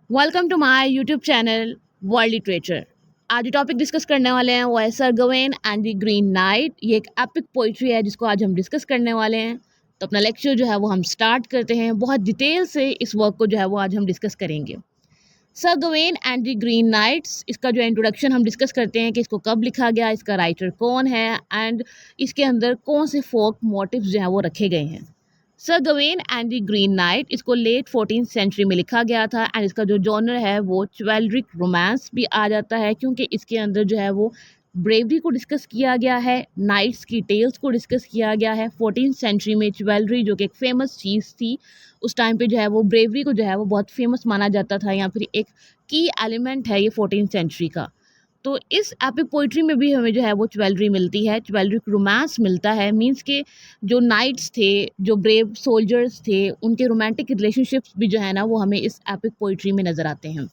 Welcome to my YouTube channel world literature. आज जो topic discuss करने वाले हैं वो है Sir Gawain and the Green Knight. ये एक एपिक पोइट्री है जिसको आज हम डिस्कस करने वाले हैं। तो अपना लेक्चर जो है वो हम स्टार्ट करते हैं। बहुत डिटेल से इस वर्क को जो है वो आज हम डिस्कस करेंगे। Sir Gawain and the Green Knights, इसका जो इंट्रोडक्शन हम डिस्कस करते हैं कि इसको कब लिखा गया, इसका राइटर कौन है एंड इसके अंदर कौन से फोक मोटिव्स जो हैं वो रखे गए हैं। Sir Gawain and the Green Knight इसको लेट 14th सेंचुरी में लिखा गया था एंड इसका जो जॉनर है वो चिवैलरिक रोमांस भी आ जाता है, क्योंकि इसके अंदर जो है वो ब्रेवरी को डिस्कस किया गया है, नाइट्स की टेल्स को डिस्कस किया गया है। 14th सेंचुरी में चिवैलरी जो कि एक फेमस चीज़ थी, उस टाइम पे जो है वो ब्रेवरी को जो है वो बहुत फेमस माना जाता था, या फिर एक की एलिमेंट है ये 14th सेंचुरी का। तो इस एपिक पोइट्री में भी हमें जो है वो चिवैलरी मिलती है, चिवैलरिक रोमांस मिलता है। मींस के जो नाइट्स थे, जो ब्रेव सोल्जर्स थे, उनके रोमांटिक रिलेशनशिप्स भी जो है ना वो हमें इस एपिक पोइट्री में नज़र आते हैं।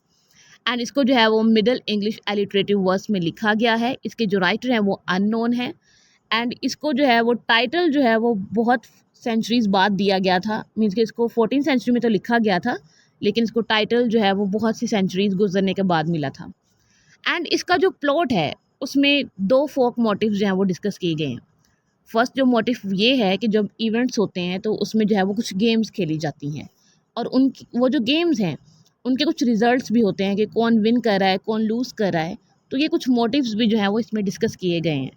एंड इसको जो है वो मिडल इंग्लिश एलिटरेटिव वर्स में लिखा गया है। इसके जो राइटर हैं वो अननोन है एंड इसको जो है वो टाइटल जो है वो बहुत सेंचुरीज बाद दिया गया था। मीन्स कि इसको 14th सेंचुरी में तो लिखा गया था, लेकिन इसको टाइटल जो है वो बहुत सी सेंचुरीज गुजरने के बाद मिला था। एंड इसका जो प्लॉट है उसमें दो फोक मोटिव्स जो हैं वो डिस्कस किए गए हैं। फर्स्ट जो मोटिव ये है कि जब इवेंट्स होते हैं तो उसमें जो है वो कुछ गेम्स खेली जाती हैं, और उन वो जो गेम्स हैं उनके कुछ रिजल्ट्स भी होते हैं कि कौन विन कर रहा है, कौन लूज़ कर रहा है। तो ये कुछ मोटिव्स भी जो है वो इसमें डिस्कस किए गए हैं।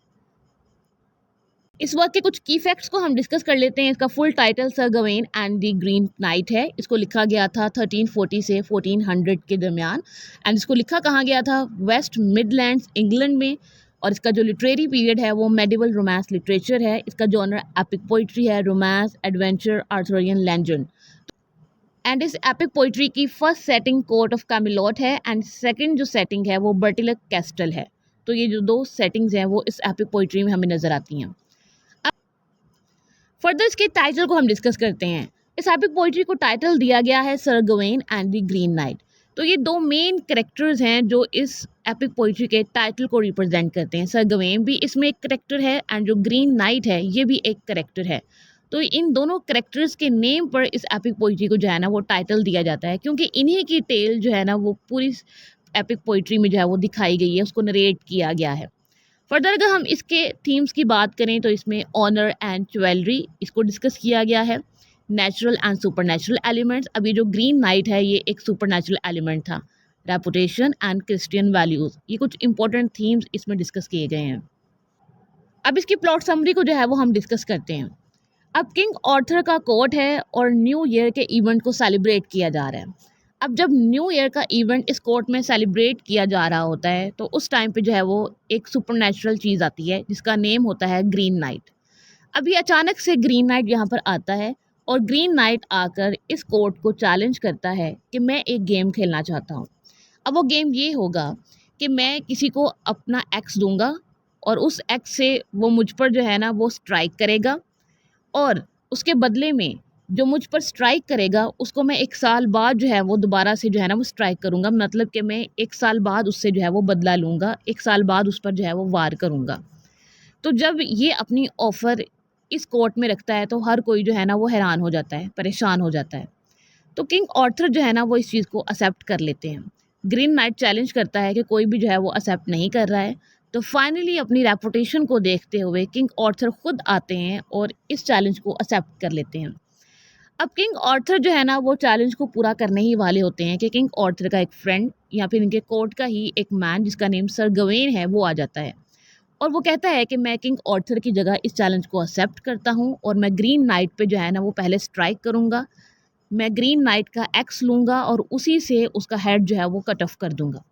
इस वर्क के कुछ की फैक्ट्स को हम डिस्कस कर लेते हैं। इसका full title Sir Gawain and the Green Knight है। इसको लिखा गया था 1340 से 1400 के दरमियान एंड इसको लिखा कहाँ गया था, वेस्ट मिडलैंड्स इंग्लैंड में। और इसका जो लिटरेरी पीरियड है वो मेडिवल रोमांस लिटरेचर है। इसका जॉनर एपिक पोइट्री है, romance, adventure, Arthurian legend. And इस एपिक पोइट्री की फर्स्ट सेटिंग कोर्ट ऑफ कैमिलॉट है एंड सेकंड जो सेटिंग है वो बर्टिलक कैस्टल है। तो ये जो दो सेटिंग्स हैं वो इस एपिक पोइट्री में हमें नज़र आती हैं। फर्दर इसके टाइटल को हम डिस्कस करते हैं। इस एपिक पोइट्री को टाइटल दिया गया है Sir Gawain and the Green Knight. तो ये दो मेन कैरेक्टर्स हैं जो इस एपिक पोइट्री के टाइटल को रिप्रेजेंट करते हैं। सर गवेन भी इसमें एक कैरेक्टर है एंड जो ग्रीन नाइट है ये भी एक कैरेक्टर है। तो इन दोनों कैरेक्टर्स के नेम पर इस एपिक पोइट्री को जो है ना वो टाइटल दिया जाता है, क्योंकि इन्हीं की टेल जो है ना वो पूरी एपिक पोइट्री में जो है वो दिखाई गई है, उसको नरेट किया गया है। फर्दर अगर हम इसके थीम्स की बात करें तो इसमें ऑनर एंड ज्वेलरी इसको डिस्कस किया गया है, natural and super natural elements. अभी जो ग्रीन नाइट है ये एक सुपर नेचुरल एलिमेंट था, रेपुटेशन एंड क्रिश्चियन वैल्यूज़, ये कुछ इंपॉर्टेंट थीम्स इसमें डिस्कस किए गए हैं। अब इसकी प्लॉट समरी को जो है वो हम डिस्कस करते हैं। अब किंग ऑर्थर का कोर्ट है और न्यू ईयर के इवेंट को सेलिब्रेट किया जा रहा है। अब जब न्यू ईयर का इवेंट इस कोर्ट में सेलिब्रेट किया जा रहा होता है तो उस टाइम पे जो है वो एक सुपरनैचुरल चीज़ आती है जिसका नेम होता है ग्रीन नाइट। अभी अचानक से ग्रीन नाइट यहाँ पर आता है और ग्रीन नाइट आकर इस कोर्ट को चैलेंज करता है कि मैं एक गेम खेलना चाहता हूँ। अब वो गेम ये होगा कि मैं किसी को अपना एक्स दूंगा और उस एक्स से वो मुझ पर जो है ना वो स्ट्राइक करेगा, और उसके बदले में जो मुझ पर स्ट्राइक करेगा उसको मैं 1 साल बाद जो है वो दोबारा से जो है ना वो स्ट्राइक करूँगा। मतलब कि मैं 1 साल बाद उससे जो है वो बदला लूँगा, 1 साल बाद उस पर जो है वो वार करूँगा। तो जब ये अपनी ऑफ़र इस कोर्ट में रखता है तो हर कोई जो है ना वो हैरान हो जाता है, परेशान हो जाता है। तो किंग ऑर्थर जो है ना वो इस चीज़ को एक्सेप्ट कर लेते हैं। ग्रीन नाइट चैलेंज करता है कि कोई भी जो है वो एक्सेप्ट नहीं कर रहा है। तो फाइनली अपनी रेपुटेशन को देखते हुए किंग ऑर्थर खुद आते हैं और इस चैलेंज को एक्सेप्ट कर लेते हैं। अब किंग ऑर्थर जो है ना वो चैलेंज को पूरा करने ही वाले होते हैं कि किंग ऑर्थर का एक फ्रेंड या फिर इनके कोर्ट का ही एक मैन जिसका नेम सर गवेन है वो आ जाता है और वो कहता है कि मैं किंग ऑर्थर की जगह इस चैलेंज को एक्सेप्ट करता हूँ और मैं ग्रीन नाइट पे जो है ना वो पहले स्ट्राइक करूँगा। मैं ग्रीन नाइट का एक्स लूँगा और उसी से उसका हेड जो है वो कट ऑफ कर दूँगा।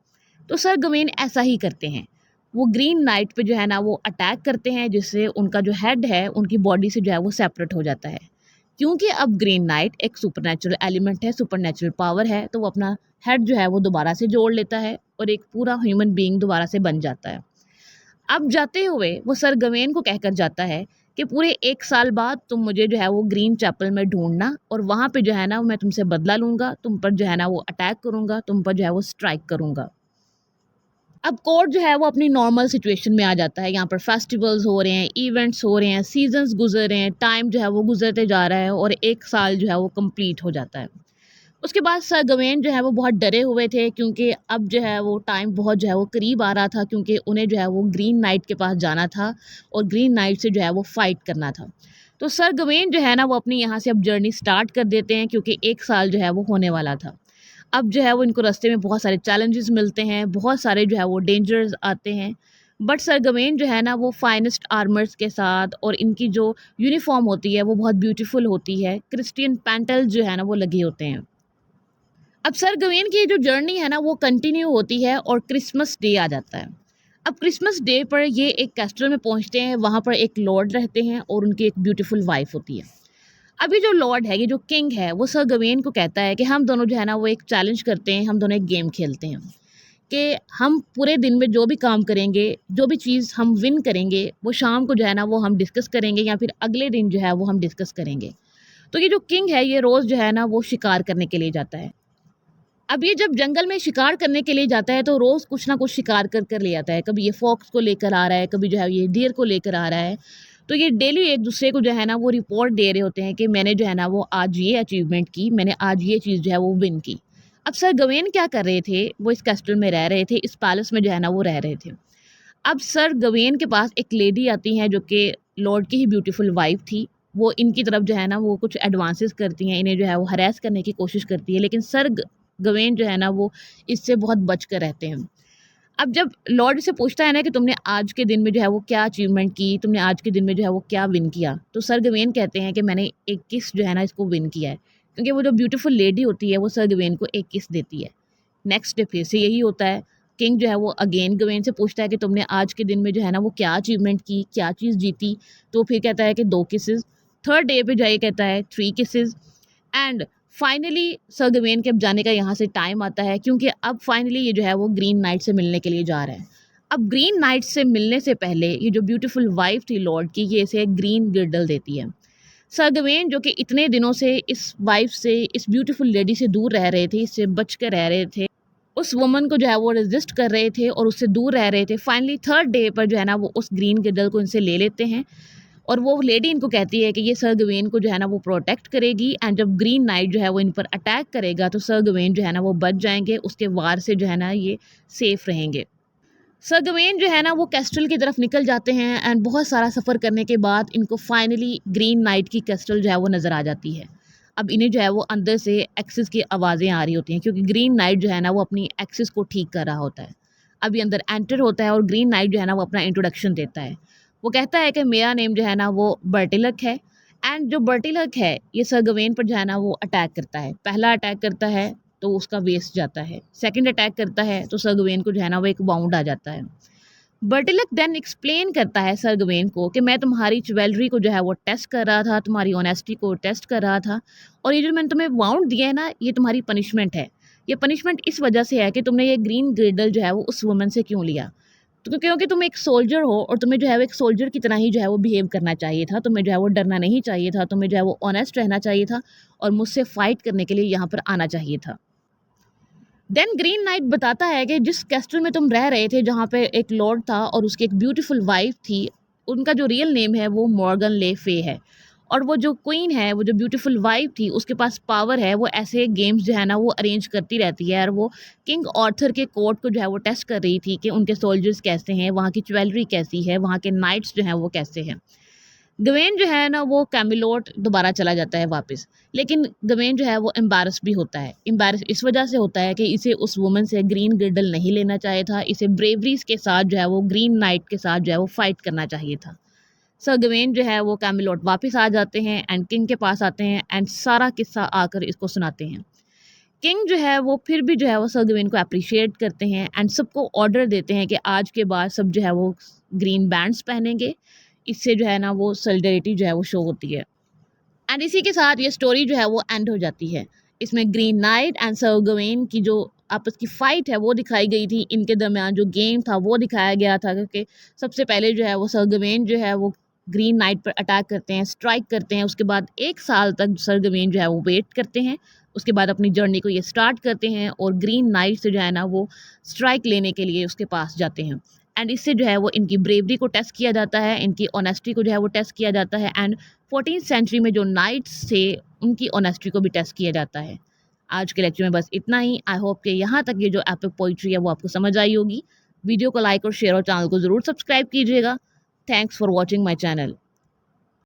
तो सर गवेन ऐसा ही करते हैं, वो ग्रीन नाइट पे जो है ना वो अटैक करते हैं जिससे उनका जो हेड है उनकी बॉडी से जो है वो सेपरेट हो जाता है। क्योंकि अब ग्रीन नाइट एक सुपरनैचुरल एलिमेंट है, सुपरनैचुरल पावर है, तो वो अपना हेड जो है वो दोबारा से जोड़ लेता है और एक पूरा ह्यूमन बीइंग दोबारा से बन जाता है। अब जाते हुए वो सर गवेन को कहकर जाता है कि पूरे 1 साल बाद तुम मुझे जो है वो ग्रीन चैपल में ढूंढना और वहाँ पे जो है ना मैं तुमसे बदला लूँगा, तुम पर जो है ना वो अटैक करूँगा, तुम पर जो है वो स्ट्राइक करूँगा। अब कोर्ट जो है वो अपनी नॉर्मल सिचुएशन में आ जाता है। यहाँ पर फेस्टिवल्स हो रहे हैं, इवेंट्स हो रहे हैं, सीजन्स गुजर रहे हैं, टाइम जो है वो गुजरते जा रहा है और 1 साल जो है वो कंप्लीट हो जाता है। उसके बाद सर गवेन जो है वो बहुत डरे हुए थे, क्योंकि अब जो है वो टाइम बहुत जो है वो करीब आ रहा था, क्योंकि उन्हें जो है वो ग्रीन नाइट के पास जाना था और ग्रीन नाइट से जो है वो फ़ाइट करना था। तो सर गवेन जो है ना वो अपनी यहाँ से अब जर्नी स्टार्ट कर देते हैं, क्योंकि 1 साल जो है वो होने वाला था। अब जो है वो इनको रास्ते में बहुत सारे चैलेंजेस मिलते हैं, बहुत सारे जो है वो डेंजर्स आते हैं। बट सर गवेन जो है ना वो फाइनेस्ट आर्मर्स के साथ, और इनकी जो यूनिफ़ॉर्म होती है वो बहुत ब्यूटीफुल होती है। क्रिस्टियन पैंटल जो है ना वो लगे होते हैं। अब सर गवेन की जो जर्नी है ना वो कंटिन्यू होती है और क्रिसमस डे आ जाता है। अब क्रिसमस डे पर ये एक कैस्टल में पहुंचते हैं, वहाँ पर एक लॉर्ड रहते हैं और उनकी एक ब्यूटीफुल वाइफ होती है। अभी जो लॉर्ड है, ये जो किंग है, वो सर गवेन को कहता है कि हम दोनों जो है ना वो एक चैलेंज करते हैं, हम दोनों एक गेम खेलते हैं कि हम पूरे दिन में जो भी काम करेंगे, जो भी चीज़ हम विन करेंगे, वो शाम को जो है ना वो हम डिस्कस करेंगे, या फिर अगले दिन जो है वो हम डिस्कस करेंगे। तो ये जो किंग है, ये रोज़ जो है ना वो शिकार करने के लिए जाता है। अब ये जब जंगल में शिकार करने के लिए जाता है तो रोज़ कुछ ना कुछ शिकार कर कर ले आता है। कभी ये फॉक्स को लेकर आ रहा है, कभी जो है ये डियर को लेकर आ रहा है। तो ये डेली एक दूसरे को जो है ना वो रिपोर्ट दे रहे होते हैं कि मैंने जो है ना वो आज ये अचीवमेंट की, मैंने आज ये चीज़ जो है वो विन की। अब सर गवेन क्या कर रहे थे, वो इस कैस्टल में रह रहे थे, इस पैलेस में जो है ना वो रह रहे थे। अब सर गवेन के पास एक लेडी आती हैं जो कि लॉर्ड की ही ब्यूटीफुल वाइफ थी। वो इनकी तरफ जो है ना वो कुछ एडवांसेस करती हैं, इन्हें जो है वो हरास करने की कोशिश करती है, लेकिन सर गवेन जो है ना वो इससे बहुत बच कर रहते हैं। अब जब लॉर्ड से पूछता है ना कि तुमने आज के दिन में जो है वो क्या अचीवमेंट की, तुमने आज के दिन में जो है वो क्या विन किया, तो सर गवेन कहते हैं कि मैंने एक किस जो है ना इसको विन किया है, क्योंकि वो जो ब्यूटीफुल लेडी होती है वो सर गवेन को एक किस देती है। नेक्स्ट डे फिर से यही होता है। किंग जो है वो अगेन गवेन से पूछता है कि तुमने आज के दिन में जो है ना वो क्या अचीवमेंट की, क्या चीज़ जीती, तो फिर कहता है कि 2 किसेज़। थर्ड डे पे जाके कहता है 3 किसेज़। एंड फाइनली सर गवेन के अब जाने का यहाँ से टाइम आता है, क्योंकि अब फाइनली ये जो है वो ग्रीन नाइट से मिलने के लिए जा रहा है। अब ग्रीन नाइट से मिलने से पहले ये जो ब्यूटीफुल वाइफ थी लॉर्ड की, ये इसे एक ग्रीन गिर्डल देती है। सर गवेन जो कि इतने दिनों से इस वाइफ से, इस ब्यूटीफुल लेडी से दूर रह रहे थे, इससे बच कर रह रहे थे, उस वुमन को जो है वो रेजिस्ट कर रहे थे और उससे दूर रह रहे थे, फाइनली थर्ड डे पर जो है ना वो उस ग्रीन गिर्डल को इनसे ले लेते हैं। और वो लेडी इनको कहती है कि ये सर गवेन को जो है ना वो प्रोटेक्ट करेगी, एंड जब ग्रीन नाइट जो है वो इन पर अटैक करेगा तो सर गवेन जो है ना वो बच जाएंगे, उसके वार से जो है ना ये सेफ रहेंगे। सर गवेन जो है ना वो कैस्टल की तरफ निकल जाते हैं, एंड बहुत सारा सफ़र करने के बाद इनको फाइनली ग्रीन नाइट की कैस्टल जो है वो नज़र आ जाती है। अब इन्हें जो है वो अंदर से एक्सिस की आवाज़ें आ रही होती हैं, क्योंकि ग्रीन नाइट जो है ना वो अपनी एक्सिस को ठीक कर रहा होता है। अभी अंदर एंटर होता है और ग्रीन नाइट जो है ना वो अपना इंट्रोडक्शन देता है। वो कहता है कि मेरा नेम जो है ना वो बर्टिलक है, एंड जो बर्टिलक है ये सर गवेन पर जो है ना वो अटैक करता है। पहला अटैक करता है तो उसका वेस्ट जाता है, सेकंड अटैक करता है तो सर गवेन को जो है ना वो एक बाउंड आ जाता है। बर्टिलक देन एक्सप्लेन करता है सर गवेन को कि मैं तुम्हारी ज्वेलरी को जो है वो टेस्ट कर रहा था, तुम्हारी ऑनेस्टी को टेस्ट कर रहा था, और ये जो मैंने तुम्हें बाउंड दिया है ना, ये तुम्हारी पनिशमेंट है। ये पनिशमेंट इस वजह से है कि तुमने ये ग्रीन ग्रिडल जो है वो उस वुमन से क्यों लिया। तो क्योंकि तुम एक सोल्जर हो और तुम्हें जो है वो एक सोल्जर की तरह ही जो है वो बिहेव करना चाहिए था, तुम्हें जो है वो डरना नहीं चाहिए था, तुम्हें जो है वो ऑनेस्ट रहना चाहिए था और मुझसे फाइट करने के लिए यहाँ पर आना चाहिए था। देन ग्रीन नाइट बताता है कि जिस कैस्टल में तुम रह रहे थे, जहाँ पे एक लॉर्ड था और उसकी एक ब्यूटीफुल वाइफ थी, उनका जो रियल नेम है वो मॉर्गन ले फे है, और वो जो क्वीन है, वो जो ब्यूटीफुल वाइफ थी, उसके पास पावर है, वो ऐसे गेम्स जो है ना वो अरेंज करती रहती है, और वो किंग ऑर्थर के कोर्ट को जो है वो टेस्ट कर रही थी कि उनके सोल्जर्स कैसे हैं, वहाँ की ज्वेलरी कैसी है, वहाँ के नाइट्स जो हैं वो कैसे हैं। गवेन जो है ना वो कैमिलोट दोबारा चला जाता है वापस, लेकिन गवेन जो है वो एम्बैरस भी होता है। एम्बैरस इस वजह से होता है कि इसे उस वुमन से ग्रीन गिर्डल नहीं लेना चाहिए था, इसे ब्रेवरीज के साथ जो है वो ग्रीन नाइट के साथ जो है वो फाइट करना चाहिए था। सर गवेन जो है वो कैमिलोट वापस आ जाते हैं एंड किंग के पास आते हैं, एंड सारा किस्सा आकर इसको सुनाते हैं। किंग जो है वो फिर भी जो है वो सर गवेन को अप्रिशिएट करते हैं एंड सबको ऑर्डर देते हैं कि आज के बाद सब जो है वो ग्रीन बैंड्स पहनेंगे। इससे जो है ना वो सॉलिडरिटी जो है वो शो होती है, एंड इसी के साथ ये स्टोरी जो है वो एंड हो जाती है। इसमें ग्रीन नाइट एंड सर गवेन की जो आपस की फाइट है वो दिखाई गई थी, इनके दरमियान जो गेम था वो दिखाया गया था, क्योंकि सबसे पहले जो है वो सर गवेन जो है वो ग्रीन नाइट पर अटैक करते हैं, स्ट्राइक करते हैं, उसके बाद 1 साल तक सर गवेन जो है वो वेट करते हैं, उसके बाद अपनी जर्नी को ये स्टार्ट करते हैं और ग्रीन नाइट से जो है ना वो स्ट्राइक लेने के लिए उसके पास जाते हैं। एंड इससे जो है वो इनकी ब्रेवरी को टेस्ट किया जाता है, इनकी ऑनेस्टी को जो है वो टेस्ट किया जाता है, एंड 14th सेंचुरी में जो नाइट्स थे उनकी ऑनेस्टी को भी टेस्ट किया जाता है। आज के लेक्चर में बस इतना ही। आई होप कि यहाँ तक ये जो एपिक पोइट्री है वो आपको समझ आई होगी। वीडियो को लाइक और शेयर और चैनल को ज़रूर सब्सक्राइब कीजिएगा। Thanks for watching my channel.